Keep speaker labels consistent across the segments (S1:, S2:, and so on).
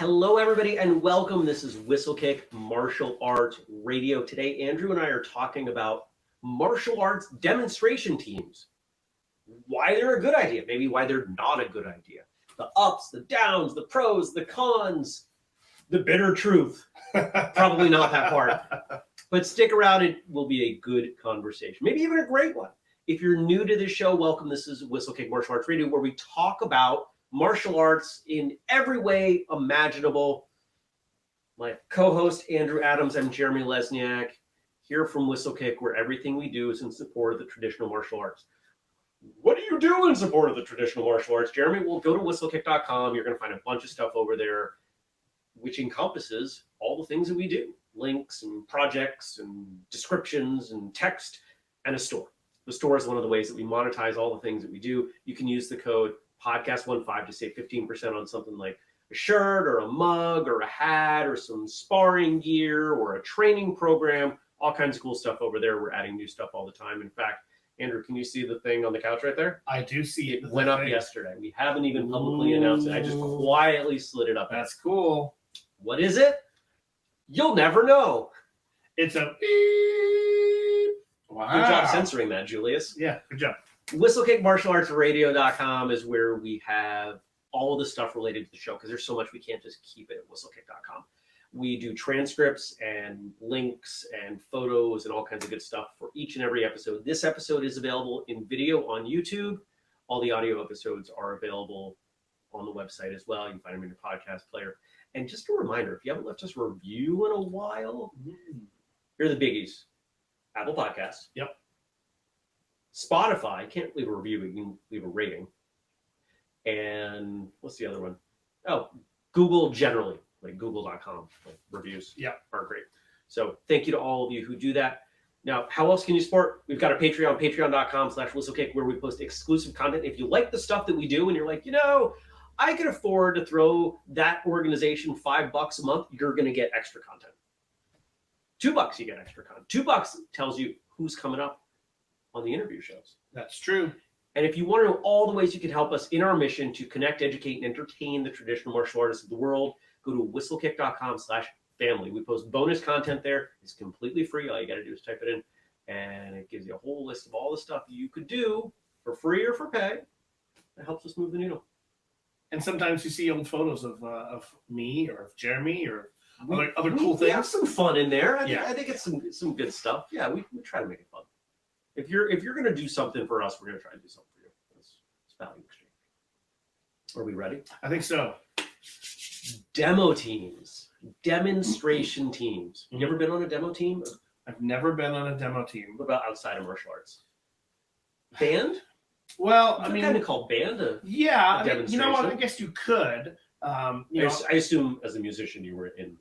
S1: Hello, everybody, and welcome. This is Whistlekick Martial Arts Radio. Today, Andrew and I are talking about martial arts demonstration teams. Why they're a good idea, maybe why they're not a good idea. The ups, the downs, the pros, the cons, the bitter truth. Probably not that part. But stick around, it will be a good conversation, maybe even a great one. If you're new to this show, welcome. This is Whistlekick Martial Arts Radio, where we talk about martial arts in every way imaginable. My co-host, Andrew Adams, I'm Jeremy Lesniak, here from Whistlekick, where everything we do is in support of the traditional martial arts. What do you do in support of the traditional martial arts, Jeremy? Well, go to whistlekick.com. You're going to find a bunch of stuff over there, which encompasses all the things that we do. Links and projects and descriptions and text and a store. The store is one of the ways that we monetize all the things that we do. You can use the code podcast15 to save 15% on something like a shirt or a mug or a hat or some sparring gear or a training program, all kinds of cool stuff over there. We're adding new stuff all the time. In fact, Andrew, can you see the thing on the couch right there?
S2: I do see it.
S1: It went up yesterday. We haven't even publicly announced it. I just quietly slid it up.
S2: That's cool.
S1: What is it? You'll never know.
S2: It's a beep. Wow.
S1: Good job censoring that, Julius.
S2: Yeah, good job.
S1: WhistlekickMartialArtsRadio.com is where we have all of the stuff related to the show, because there's so much we can't just keep it at whistlekick.com. We do transcripts and links and photos and all kinds of good stuff for each and every episode. This episode is available in video on YouTube. All the audio episodes are available on the website as well. You can find them in your podcast player. And just a reminder, if you haven't left us a review in a while, here are the biggies. Apple Podcasts.
S2: Yep.
S1: Spotify, can't leave a review, but you can leave a rating. And what's the other one? Oh, Google generally, like google.com. Like reviews are great. So thank you to all of you who do that. Now, how else can you support? We've got a Patreon, patreon.com/whistlekick, where we post exclusive content. If you like the stuff that we do and you're like, I can afford to throw that organization $5 a month, you're going to get extra content. $2, you get extra content. $2 tells you who's coming up on the interview shows.
S2: That's true.
S1: And if you want to know all the ways you can help us in our mission to connect, educate, and entertain the traditional martial artists of the world, go to whistlekick.com/family. We post bonus content there. It's completely free. All you got to do is type it in, and it gives you a whole list of all the stuff you could do for free or for pay. That helps us move the needle.
S2: And sometimes you see old photos of me or of Jeremy or other cool things.
S1: We have some fun in there. I think it's some good stuff. Yeah, we try to make it fun. If you're going to do something for us, we're going to try to do something for you. It's value exchange. Are we ready?
S2: I think so.
S1: Demo teams, demonstration teams. You ever been on a demo team?
S2: I've never been on a demo team.
S1: What about outside of martial arts? Band?
S2: Well,
S1: I mean, kind of call band a
S2: demonstration. You know what? I guess you could.
S1: I assume as a musician you were in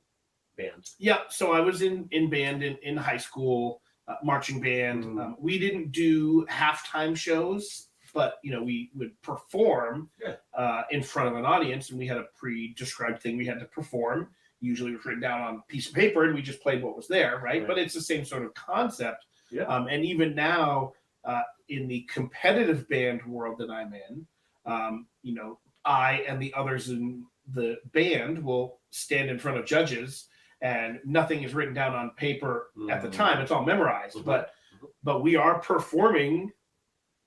S1: band.
S2: Yeah, so I was in band in high school. Marching band. We didn't do halftime shows, but we would perform in front of an audience, and we had a pre-described thing we had to perform. Usually it was written down on a piece of paper, and we just played what was there, right? But it's the same sort of concept. Yeah. And even now, in the competitive band world that I'm in, I and the others in the band will stand in front of judges, and nothing is written down on paper at the time. It's all memorized. But we are performing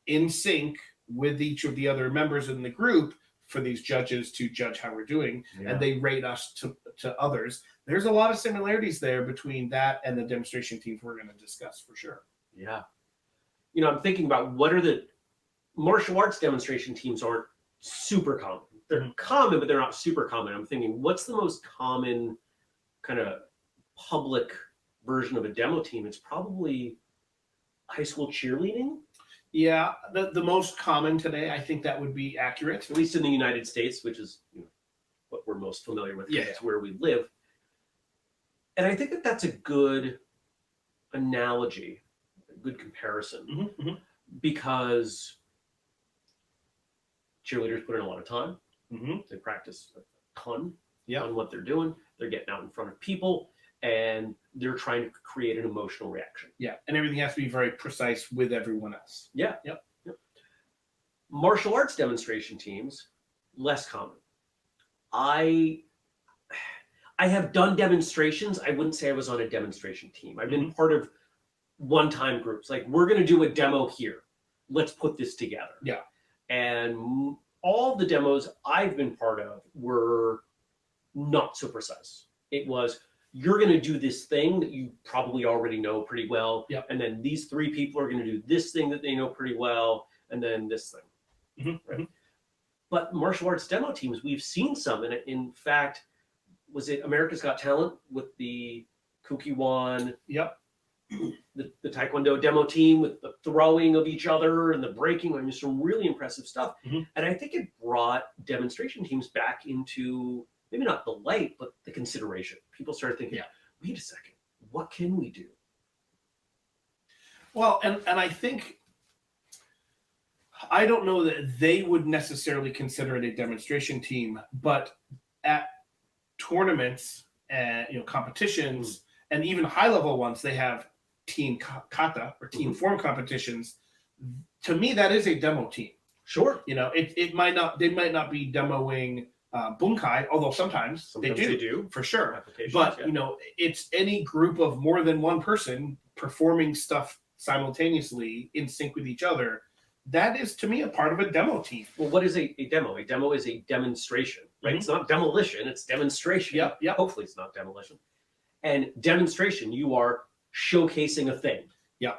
S2: in sync with each of the other members in the group for these judges to judge how we're doing. Yeah. And they rate us to others. There's a lot of similarities there between that and the demonstration teams we're going to discuss for sure.
S1: Yeah. I'm thinking about what are the martial arts demonstration teams aren't super common. They're common, but they're not super common. I'm thinking, what's the most common kind of public version of a demo team? It's probably high school cheerleading.
S2: Yeah, the most common today, I think that would be accurate.
S1: At least in the United States, which is what we're most familiar with. It's where we live. And I think that that's a good analogy, a good comparison, because cheerleaders put in a lot of time. They practice a ton on what they're doing. They're getting out in front of people, and they're trying to create an emotional reaction.
S2: Yeah, and everything has to be very precise with everyone else.
S1: Yeah. Yep. Martial arts demonstration teams, less common. I I have done demonstrations. I wouldn't say I was on a demonstration team. I've been part of one-time groups. Like, we're going to do a demo here. Let's put this together.
S2: Yeah.
S1: And all the demos I've been part of were not so precise. It was, you're going to do this thing that you probably already know pretty well.
S2: Yep.
S1: And then these 3 people are going to do this thing that they know pretty well. And then this thing. Right? But martial arts demo teams, we've seen some. And in fact, was it America's Got Talent with the Kukiwan?
S2: Yep.
S1: The Taekwondo demo team with the throwing of each other and the breaking. I mean, some really impressive stuff. And I think it brought demonstration teams back into maybe not the light, but the consideration. People started thinking, wait a second, what can we do?
S2: Well, and I think, I don't know that they would necessarily consider it a demonstration team, but at tournaments and competitions and even high level ones, they have team kata or team form competitions. To me, that is a demo team.
S1: Sure.
S2: They might not be demoing bunkai, although sometimes they do for sure. But it's any group of more than one person performing stuff simultaneously in sync with each other. That is, to me, a part of a demo team.
S1: Well, what is a demo? A demo is a demonstration, right? It's not demolition, it's demonstration.
S2: Yeah.
S1: Hopefully it's not demolition. And demonstration, you are showcasing a thing.
S2: Yeah.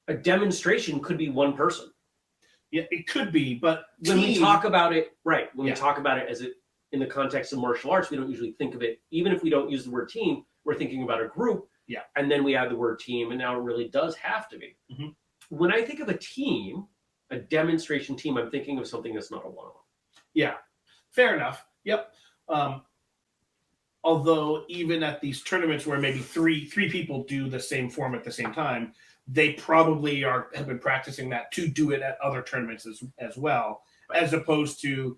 S1: A demonstration could be one person.
S2: Yeah, it could be, but
S1: when we talk about it, right, when
S2: Yeah.
S1: we talk about it as it in the context of martial arts, we don't usually think of it, even if we don't use the word team, we're thinking about a group.
S2: Yeah.
S1: And then we add the word team, and now it really does have to be. When I think of a team, a demonstration team, I'm thinking of something that's not a one-on-one.
S2: Yeah, fair enough. Yep. Although even at these tournaments where maybe three people do the same form at the same time, they probably have been practicing that to do it at other tournaments as well, as opposed to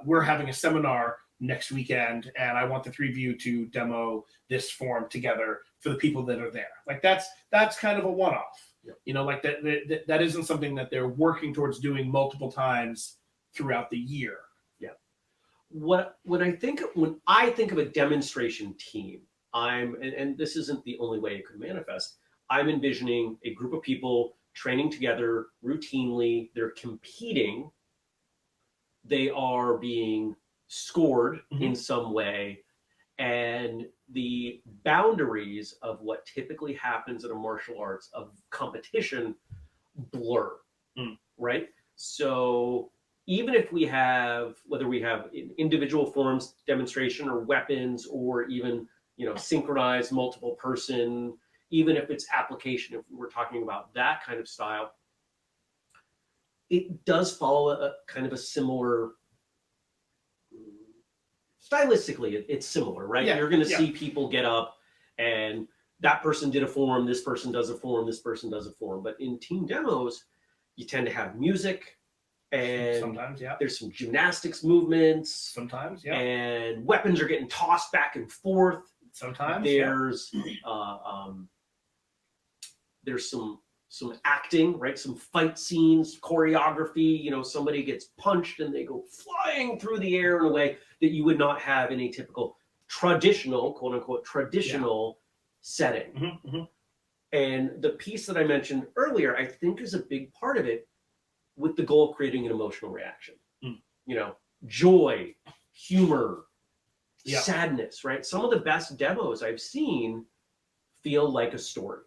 S2: we're having a seminar next weekend and I want the 3 of you to demo this form together for the people that are there. Like that's kind of a one-off. Yep. Like that isn't something that they're working towards doing multiple times throughout the year.
S1: Yeah. When I think of a demonstration team, and this isn't the only way it could manifest, I'm envisioning a group of people training together routinely. They're competing. They are being scored in some way. And the boundaries of what typically happens in a martial arts of competition blur, right? So even if we have, whether we have individual forms demonstration or weapons or even, synchronized multiple person, even if it's application, if we're talking about that kind of style, it does follow a kind of a similar, stylistically, it's similar, right?
S2: Yeah,
S1: You're going to see people get up and that person did a form, this person does a form, this person does a form. But in team demos, you tend to have music and
S2: sometimes,
S1: there's some gymnastics movements.
S2: Sometimes,
S1: and weapons are getting tossed back and forth.
S2: Sometimes
S1: there's some acting, right? Some fight scenes, choreography. Somebody gets punched and they go flying through the air in a way that you would not have in a typical traditional, quote unquote, setting. And the piece that I mentioned earlier, I think is a big part of it, with the goal of creating an emotional reaction. Joy, humor, sadness, right? Some of the best demos I've seen feel like a story.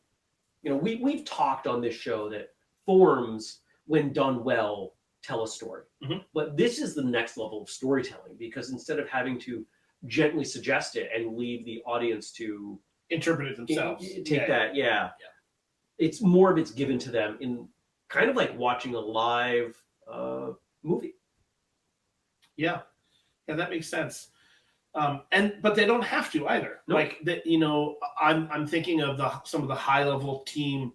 S1: We've talked on this show that forms, when done well, tell a story. But this is the next level of storytelling, because instead of having to gently suggest it and leave the audience to
S2: interpret it themselves,
S1: it's more of it's given to them in kind of like watching a live movie. Yeah,
S2: that makes sense. But they don't have to either.
S1: Nope.
S2: Like that, I'm thinking of some of the high level team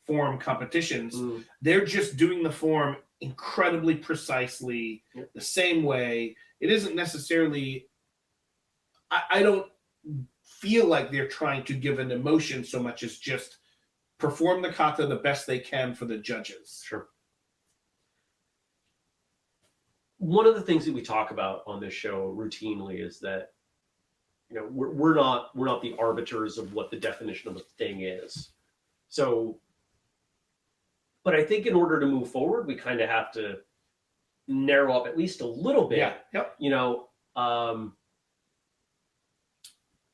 S2: form competitions. They're just doing the form incredibly precisely, the same way. It isn't necessarily, I don't feel like they're trying to give an emotion so much as just perform the kata the best they can for the judges.
S1: Sure. One of the things that we talk about on this show routinely is that we're not the arbiters of what the definition of a thing is. So, but I think in order to move forward, we kind of have to narrow up at least a little bit.
S2: Yeah. Yep.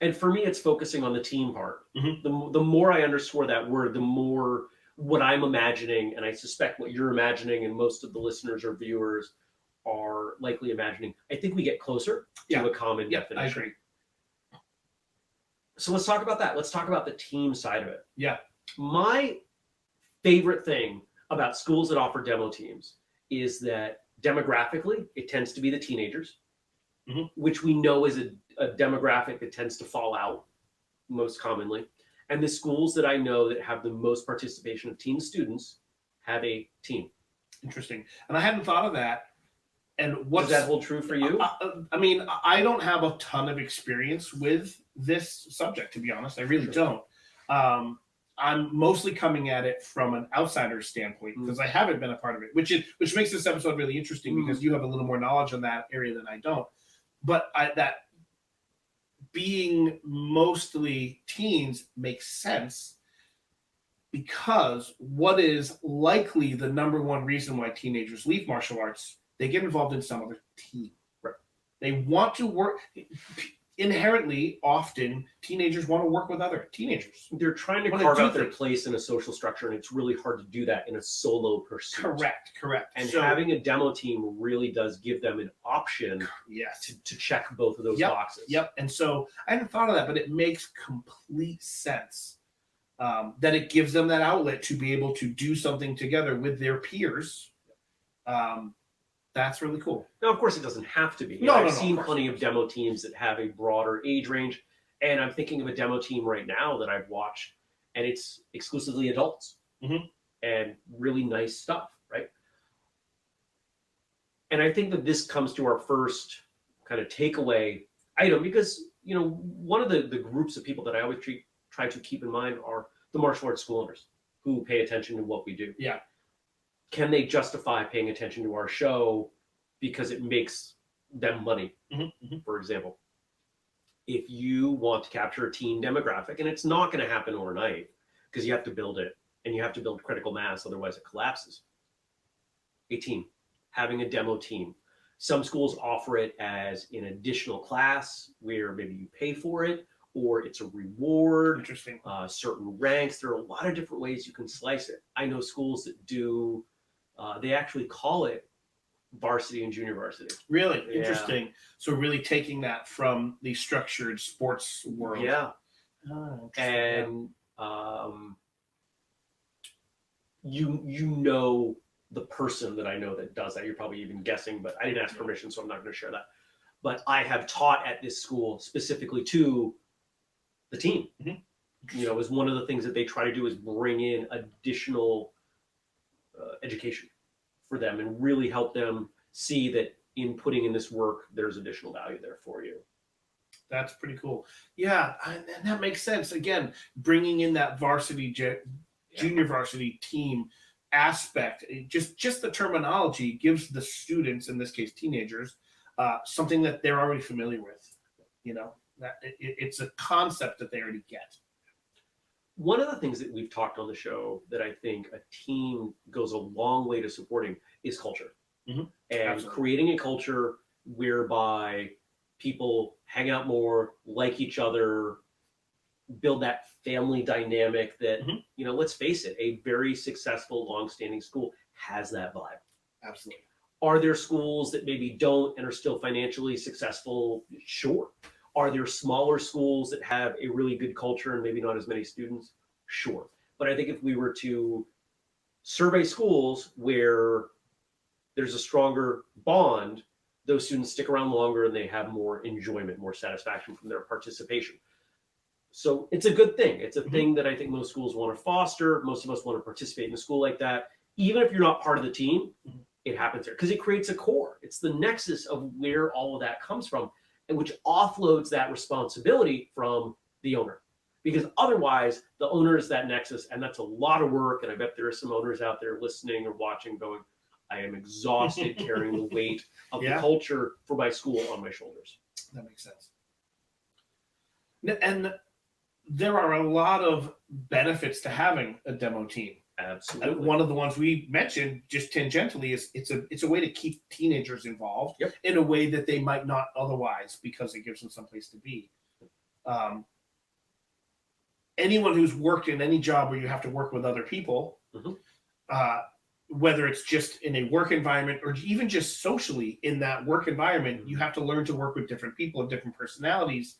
S1: And for me, it's focusing on the team part.
S2: Mm-hmm.
S1: The more I underscore that word, the more what I'm imagining, and I suspect what you're imagining, and most of the listeners or viewers are likely imagining, I think we get closer to a common definition.
S2: I agree.
S1: So let's talk about that. Let's talk about the team side of it.
S2: Yeah.
S1: My favorite thing about schools that offer demo teams is that demographically, it tends to be the teenagers, which we know is a demographic that tends to fall out most commonly. And the schools that I know that have the most participation of teen students have a team.
S2: Interesting. And I hadn't thought of that. And
S1: does that hold true for you?
S2: I mean, I don't have a ton of experience with this subject, to be honest. I really don't. I'm mostly coming at it from an outsider's standpoint because I haven't been a part of it, which makes this episode really interesting because you have a little more knowledge on that area than I don't. But that being mostly teens makes sense because what is likely the number one reason why teenagers leave martial arts, they get involved in some other team.
S1: Right.
S2: They want to work. Inherently, often teenagers want to work with other teenagers.
S1: They're trying to carve out their place in a social structure, and it's really hard to do that in a solo pursuit.
S2: Correct.
S1: And so, having a demo team really does give them an option to check both of those boxes.
S2: Yep. And so I hadn't thought of that, but it makes complete sense that it gives them that outlet to be able to do something together with their peers. That's really cool.
S1: Now, of course, it doesn't have to be. I've seen plenty of demo teams that have a broader age range, and I'm thinking of a demo team right now that I've watched, and it's exclusively adults and really nice stuff, right? And I think that this comes to our first kind of takeaway item because, one of the groups of people that I always try to keep in mind are the martial arts school owners who pay attention to what we do.
S2: Yeah.
S1: Can they justify paying attention to our show because it makes them money, for example? If you want to capture a teen demographic, and it's not going to happen overnight because you have to build it and you have to build critical mass, otherwise it collapses. A team, having a demo team. Some schools offer it as an additional class where maybe you pay for it or it's a reward.
S2: Interesting.
S1: Certain ranks. There are a lot of different ways you can slice it. I know schools that do they actually call it varsity and junior varsity.
S2: Really? Interesting. So really taking that from the structured sports world.
S1: Yeah.
S2: Oh,
S1: and you know the person that I know that does that. You're probably even guessing, but I didn't ask permission, so I'm not going to share that. But I have taught at this school specifically to the team. Is one of the things that they try to do is bring in additional education for them and really help them see that in putting in this work, there's additional value there for you.
S2: That's pretty cool. Yeah, and that makes sense. Again, bringing in that varsity, junior varsity team aspect, just the terminology gives the students, in this case teenagers, something that they're already familiar with. That it's a concept that they already get.
S1: One of the things that we've talked on the show that I think a team goes a long way to supporting is culture. And
S2: Absolutely.
S1: Creating a culture whereby people hang out more, like each other, build that family dynamic that, let's face it, a very successful, long-standing school has that vibe.
S2: Absolutely.
S1: Are there schools that maybe don't and are still financially successful? Sure. Are there smaller schools that have a really good culture and maybe not as many students? Sure. But I think if we were to survey schools where there's a stronger bond, those students stick around longer and they have more enjoyment, more satisfaction from their participation. So it's a good thing. It's a thing that I think most schools want to foster. Most of us want to participate in a school like that. Even if you're not part of the team, it happens there because it creates a core. It's the nexus of where all of that comes from, and which offloads that responsibility from the owner. Because otherwise, the owner is that nexus, and that's a lot of work. And I bet there are some owners out there listening or watching going, I am exhausted carrying the weight of the culture for my school on my shoulders.
S2: That makes sense. And there are a lot of benefits to having a demo team.
S1: Absolutely.
S2: One of the ones we mentioned just tangentially is it's a way to keep teenagers involved in a way that they might not otherwise, because it gives them someplace to be. Anyone who's worked in any job where you have to work with other people, whether it's just in a work environment or even just socially in that work environment, you have to learn to work with different people of different personalities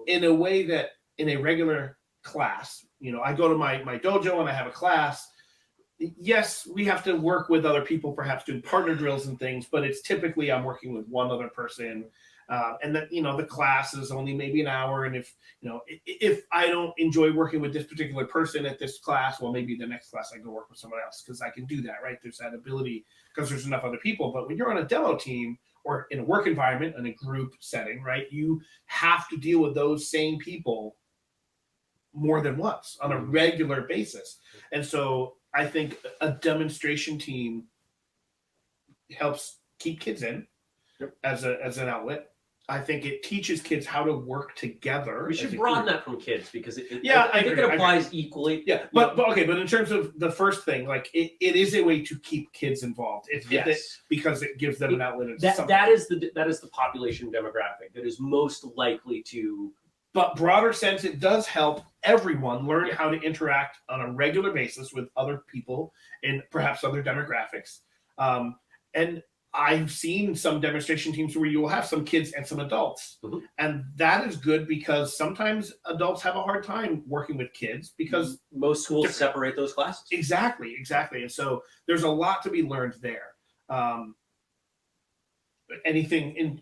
S2: in a way that in a regular class, I go to my dojo and I have a class. Yes, we have to work with other people, perhaps doing partner drills and things, but it's typically I'm working with one other person. And that, the class is only maybe an hour. And if I don't enjoy working with this particular person at this class, well, maybe the next class I go work with someone else, because I can do that, right? There's that ability because there's enough other people. But when you're on a demo team or in a work environment, in a group setting, right, you have to deal with those same people more than once on a regular basis. And so I think a demonstration team helps keep kids in as an outlet. I think it teaches kids how to work together.
S1: We should broaden that from kids, because I think it applies equally.
S2: Yeah, but in terms of the first thing, like it is a way to keep kids involved. Because it gives them an outlet.
S1: That is the population demographic that is most likely to.
S2: But broader sense, it does help everyone learn how to interact on a regular basis with other people and perhaps other demographics. And I've seen some demonstration teams where you will have some kids and some adults. And that is good, because sometimes adults have a hard time working with kids because
S1: most schools separate those classes.
S2: Exactly. And so there's a lot to be learned there. Anything,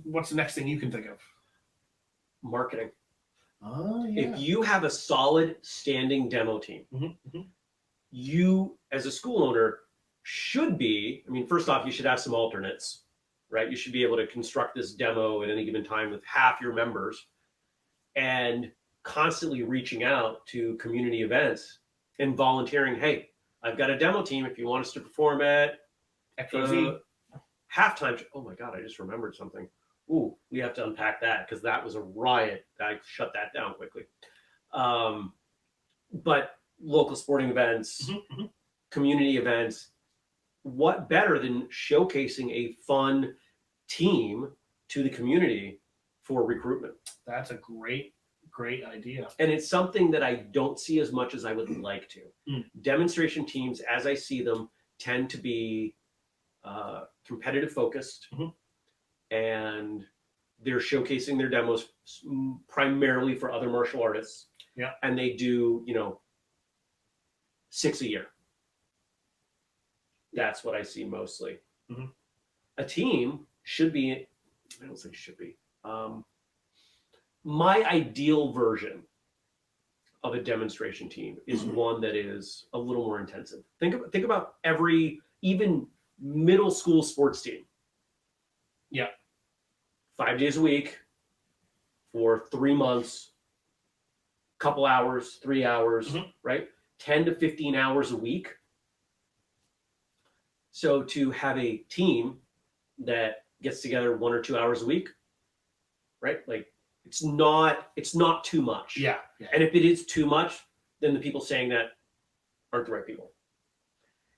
S2: what's the next thing you can think of?
S1: Marketing.
S2: Oh, yeah.
S1: If you have a solid standing demo team, you as a school owner should be, first off, you should have some alternates, right? You should be able to construct this demo at any given time with half your members, and constantly reaching out to community events and volunteering. Hey, I've got a demo team. If you want us to perform at
S2: XYZ
S1: halftime. Oh my God, I just remembered something. Ooh, we have to unpack that, because that was a riot. I shut that down quickly. But local sporting events, community events, what better than showcasing a fun team to the community for recruitment?
S2: That's a great idea.
S1: And it's something that I don't see as much as I would like to. Demonstration teams, as I see them, tend to be competitive focused, and they're showcasing their demos primarily for other martial artists.
S2: Yeah.
S1: And they do, 6 a year. That's what I see mostly. A team should be, I don't say should be. My ideal version of a demonstration team is one that is a little more intensive. Think about even middle school sports team.
S2: Yeah.
S1: 5 days a week for 3 months, couple hours, 3 hours, right? 10 to 15 hours a week. So to have a team that gets together 1 or 2 hours a week, right? Like it's not too much.
S2: Yeah.
S1: And if it is too much, then the people saying that aren't the right people.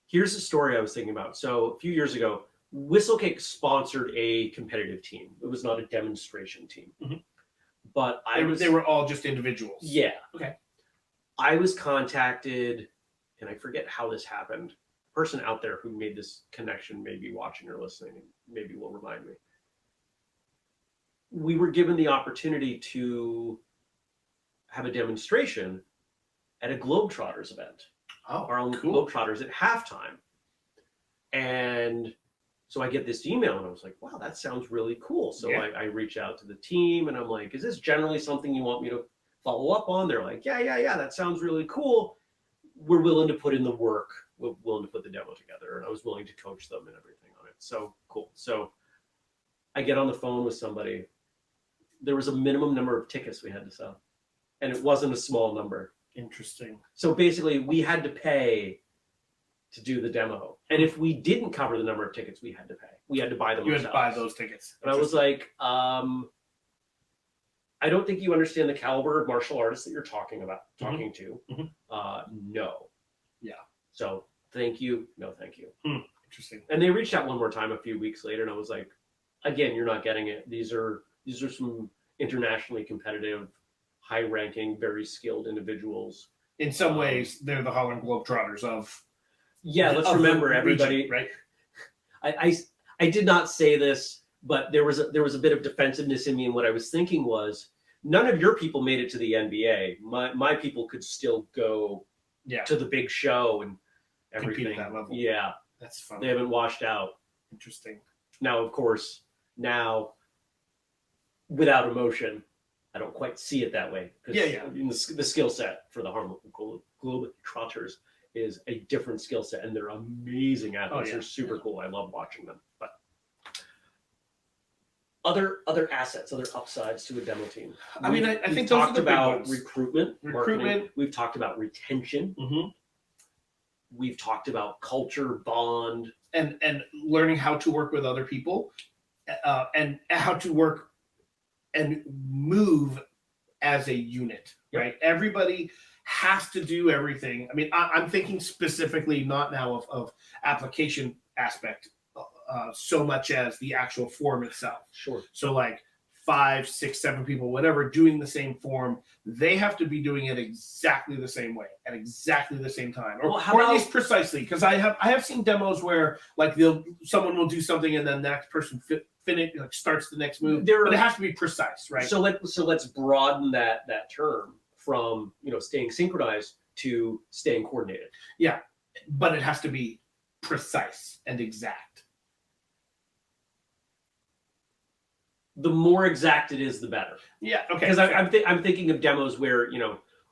S1: Here's a story I was thinking about. So a few years ago, Whistlekick sponsored a competitive team. It was not a demonstration team. But
S2: they were all just individuals.
S1: Yeah.
S2: Okay.
S1: I was contacted, and I forget how this happened. Person out there who made this connection may be watching or listening, and maybe will remind me. We were given the opportunity to have a demonstration at a Globetrotters event. Our own
S2: cool.
S1: Globetrotters at halftime. And so I get this email, and I was like, wow, that sounds really cool. So I reach out to the team, and I'm like, is this generally something you want me to follow up on? They're like, yeah, that sounds really cool. We're willing to put in the work. We're willing to put the demo together. And I was willing to coach them and everything on it. So cool. So I get on the phone with somebody. There was a minimum number of tickets we had to sell, and it wasn't a small number.
S2: Interesting.
S1: So basically we had to pay to do the demo. And if we didn't cover the number of tickets, we had to pay. We had to buy them.
S2: You had to buy those tickets.
S1: And I was like, I don't think you understand the caliber of martial artists that you're talking to. No.
S2: Yeah.
S1: So thank you. No, thank you.
S2: Interesting.
S1: And they reached out one more time a few weeks later, and I was like, again, you're not getting it. These are some internationally competitive, high-ranking, very skilled individuals.
S2: In some ways, they're the Harlem Globetrotters of.
S1: Yeah, let's remember everybody.
S2: Region, right.
S1: I did not say this, but there was a bit of defensiveness in me, and what I was thinking was, none of your people made it to the NBA. My people could still go to the big show and everything.
S2: Compete at that level.
S1: Yeah,
S2: that's fun.
S1: They haven't washed out.
S2: Interesting.
S1: Now, of course, without emotion, I don't quite see it that way. I mean, the skill set for the Harlem Globetrotters is a different skill set, and they're amazing athletes. They're super cool. I love watching them. But other assets, other upsides to a demo team.
S2: I think
S1: we've
S2: those are
S1: talked
S2: the big
S1: about
S2: ones.
S1: recruitment. Marketing. We've talked about retention.
S2: Mm-hmm.
S1: We've talked about culture, bond,
S2: and learning how to work with other people, and how to work and move as a unit. Right? Everybody has to do everything. I mean, I'm thinking specifically not now of application aspect so much as the actual form itself.
S1: Sure.
S2: So like 5, 6, 7 people, whatever, doing the same form, they have to be doing it exactly the same way at exactly the same time, or at least precisely. Because I have seen demos where like someone will do something and then the next person starts the next move, but it has to be precise, right?
S1: So let's broaden that term from staying synchronized to staying coordinated.
S2: Yeah, but it has to be precise and exact.
S1: The more exact it is, the better.
S2: Yeah, okay.
S1: Because I'm thinking of demos where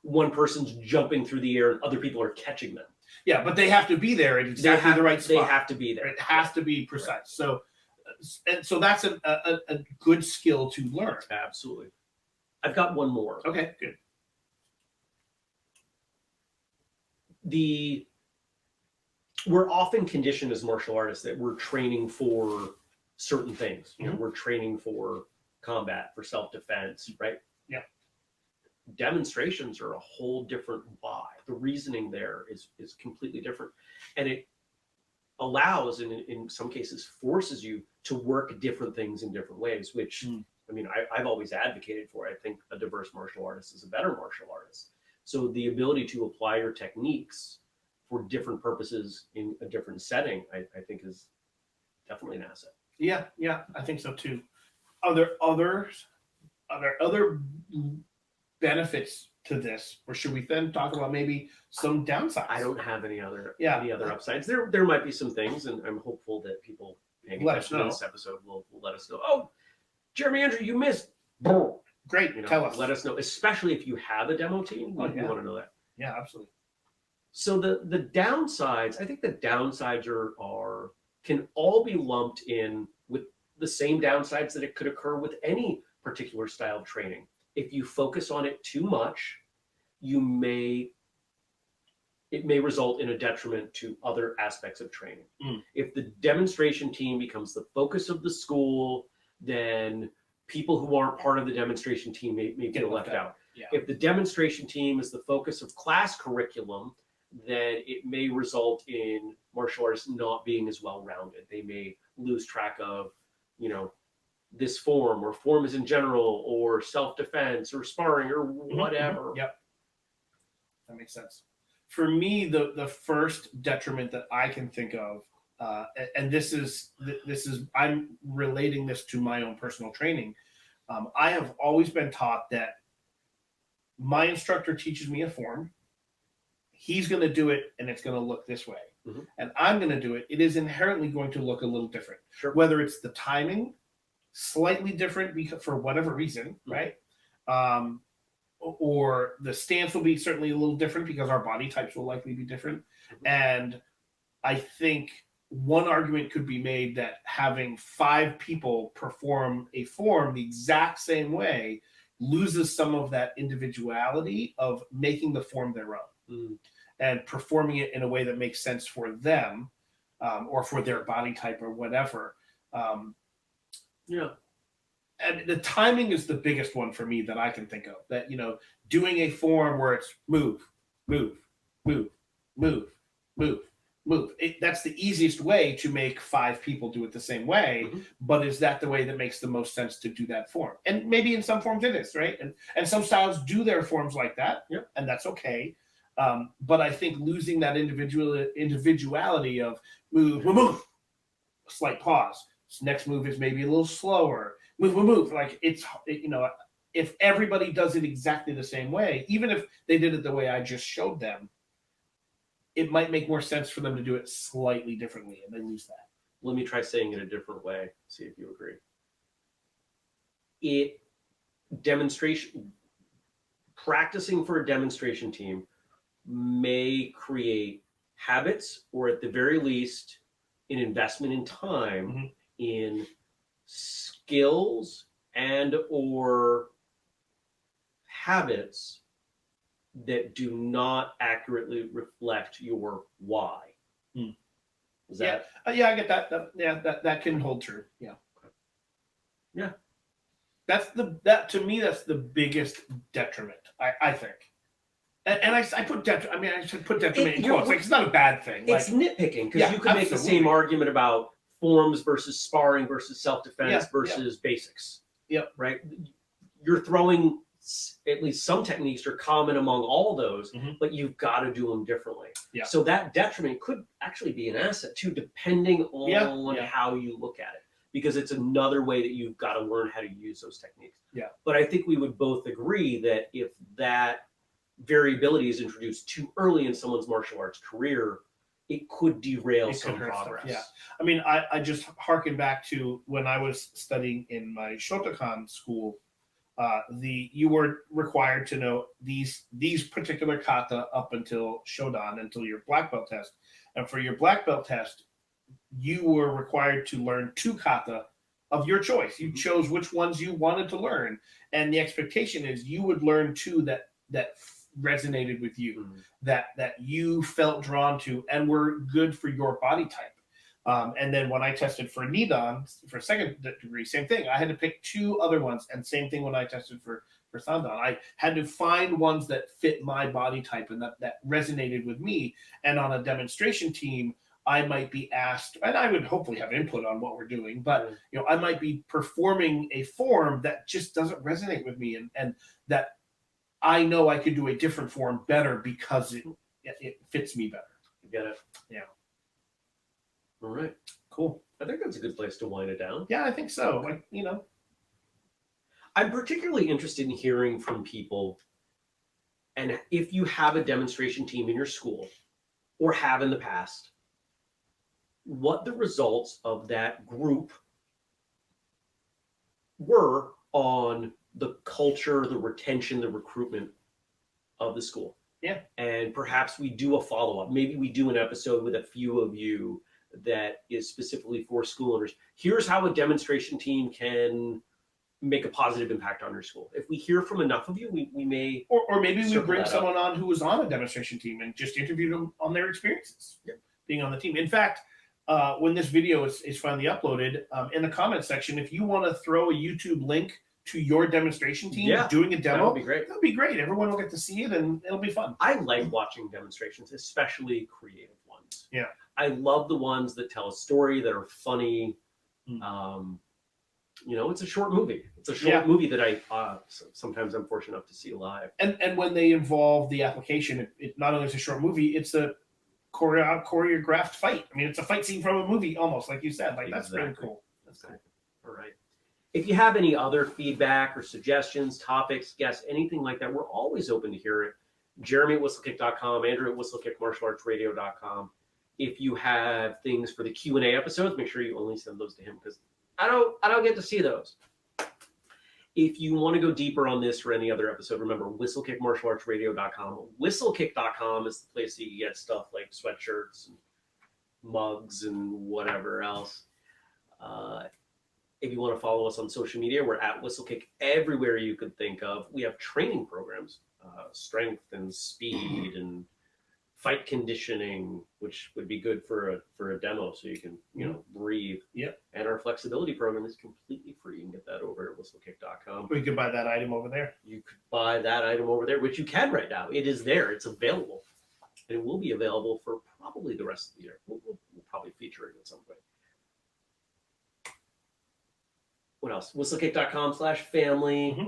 S1: one person's jumping through the air and other people are catching them.
S2: Yeah, but they have to be there at exactly the right spot.
S1: They have to be there.
S2: It has to be precise. Right. So that's a good skill to learn.
S1: Absolutely. I've got one more.
S2: Okay, good.
S1: We're often conditioned as martial artists that we're training for certain things. We're training for combat, for self-defense, right?
S2: Yeah.
S1: Demonstrations are a whole different why. The reasoning there is completely different. And it allows, and in some cases forces you to work different things in different ways, which, I've always advocated for. I think a diverse martial artist is a better martial artist. So the ability to apply your techniques for different purposes in a different setting, I think is definitely an asset.
S2: Yeah, I think so too. Are there other benefits to this, or should we then talk about maybe some downsides?
S1: I don't have any other upsides. There might be some things, and I'm hopeful that people paying attention to this episode will let us know. Oh, Jeremy, Andrew, you missed.
S2: Great, tell us.
S1: Let us know, especially if you have a demo team. We want to know that.
S2: Yeah, absolutely.
S1: So the downsides, I think the downsides can all be lumped in with the same downsides that it could occur with any particular style of training. If you focus on it too much, it may result in a detriment to other aspects of training. If the demonstration team becomes the focus of the school, then people who aren't part of the demonstration team may get left out.
S2: Yeah.
S1: If the demonstration team is the focus of class curriculum, then it may result in martial artists not being as well-rounded. They may lose track of, this form, or forms in general, or self-defense, or sparring, or whatever.
S2: Yep. That makes sense. For me, the first detriment that I can think of, and this is I'm relating this to my own personal training. I have always been taught that my instructor teaches me a form. He's going to do it, and it's going to look this way. And I'm going to do it. It is inherently going to look a little different.
S1: Sure.
S2: Whether it's the timing, slightly different because for whatever reason, right? Or the stance will be certainly a little different because our body types will likely be different. And I think one argument could be made that having 5 people perform a form the exact same way loses some of that individuality of making the form their own and performing it in a way that makes sense for them or for their body type or whatever. And the timing is the biggest one for me that I can think of. That, doing a form where it's move, move, move, move, move, move. That's the easiest way to make 5 people do it the same way.
S1: Mhm.
S2: But is that the way that makes the most sense to do that form? And maybe in some forms it is, right? And some styles do their forms like that,
S1: Yep.
S2: and that's okay. But I think losing that individuality of move, move, move, slight pause. This next move is maybe a little slower. Move, move, move. Like if everybody does it exactly the same way, even if they did it the way I just showed them, it might make more sense for them to do it slightly differently and then use that.
S1: Let me try saying it a different way. See if you agree. Practicing for a demonstration team may create habits, or at the very least, an investment in time in skills and or habits that do not accurately reflect your why. Is that?
S2: Yeah, I get that. That can hold true. Yeah.
S1: Yeah.
S2: To me, that's the biggest detriment, I think. And I put detriment. I should put detriment in quotes. Like, it's not a bad thing.
S1: It's nitpicking, because you could make the same argument about forms versus sparring versus self-defense versus basics.
S2: Yep.
S1: Right. You're throwing at least some techniques are common among all those, but you've got to do them differently.
S2: Yeah.
S1: So that detriment could actually be an asset too, depending on how you look at it, because it's another way that you've got to learn how to use those techniques.
S2: Yeah.
S1: But I think we would both agree that if that variability is introduced too early in someone's martial arts career, it could derail some progress.
S2: Yeah. I mean, I just harken back to when I was studying in my Shotokan school. You were required to know these particular kata up until Shodan, until your black belt test. And for your black belt test, you were required to learn 2 kata of your choice. You chose which ones you wanted to learn, and the expectation is you would learn 2 that resonated with you, that you felt drawn to and were good for your body type. And then when I tested for Nidan, for second degree, same thing. I had to pick 2 other ones, and same thing when I tested for Sandan. I had to find ones that fit my body type and that resonated with me. And on a demonstration team, I might be asked, and I would hopefully have input on what we're doing, but I might be performing a form that just doesn't resonate with me, and that I know I could do a different form better because it fits me better.
S1: You get it?
S2: Yeah.
S1: All right.
S2: Cool.
S1: I think that's a good place to wind it down.
S2: Yeah, I think so.
S1: I'm particularly interested in hearing from people, and if you have a demonstration team in your school or have in the past, what the results of that group were on the culture, the retention, the recruitment of the school.
S2: Yeah.
S1: And perhaps we do a follow-up. Maybe we do an episode with a few of you that is specifically for school owners. Here's how a demonstration team can make a positive impact on your school. If we hear from enough of you, we may...
S2: Or maybe we bring someone on who was on a demonstration team and just interviewed them on their experiences being on the team. In fact, when this video is finally uploaded, in the comments section, if you want to throw a YouTube link to your demonstration team doing a demo,
S1: that would be great.
S2: That would be great. Everyone will get to see it, and it'll be fun.
S1: I like watching demonstrations, especially creative ones.
S2: Yeah.
S1: I love the ones that tell a story, that are funny. It's a short movie. It's a short movie that I sometimes I'm fortunate enough to see live.
S2: And when they involve the application, it not only is a short movie, it's a choreographed fight. I mean, it's a fight scene from a movie, almost, like you said. Like, that's really cool. That's cool.
S1: All right. If you have any other feedback or suggestions, topics, guests, anything like that, we're always open to hear it. Jeremy at whistlekick.com, Andrew at whistlekickmartialartsradio.com. If you have things for the Q&A episodes, make sure you only send those to him, because I don't get to see those. If you want to go deeper on this or any other episode, remember whistlekickmartialartsradio.com. Whistlekick.com is the place that you get stuff like sweatshirts and mugs and whatever else. If you want to follow us on social media, we're at Whistlekick everywhere you could think of. We have training programs, strength and speed and fight conditioning, which would be good for a demo, so you can breathe.
S2: Yeah.
S1: And our flexibility program is completely free. You can get that that over at whistlekick.com.
S2: We could buy that item over there.
S1: You could buy that item over there, which you can right now. It is there. It's available. And it will be available for probably the rest of the year. We'll probably feature it at some point. What else? whistlekick.com/family.
S2: Mm-hmm.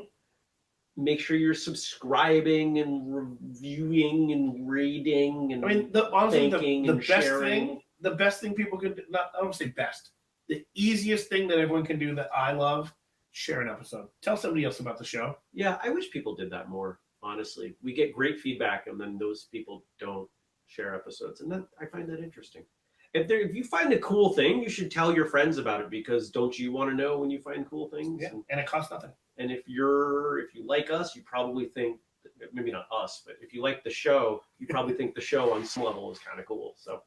S1: Make sure you're subscribing and reviewing and rating and
S2: honestly,
S1: thanking
S2: the
S1: and
S2: best
S1: sharing.
S2: thing, the best thing people can do, I don't say best, the easiest thing that everyone can do that I love, share an episode. Tell somebody else about the show.
S1: Yeah, I wish people did that more, honestly. We get great feedback, and then those people don't share episodes. And I find that interesting. If you find a cool thing, you should tell your friends about it, because don't you want to know when you find cool things?
S2: Yeah, and it costs nothing.
S1: And if you like us, you probably think, maybe not us, but if you like the show, you probably think the show on some level is kind of cool. So,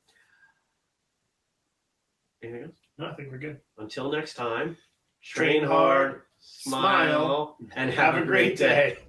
S1: anything else?
S2: No, I think we're good.
S1: Until next time,
S2: Train
S1: train
S2: hard,
S1: hard, smile, and have a great day.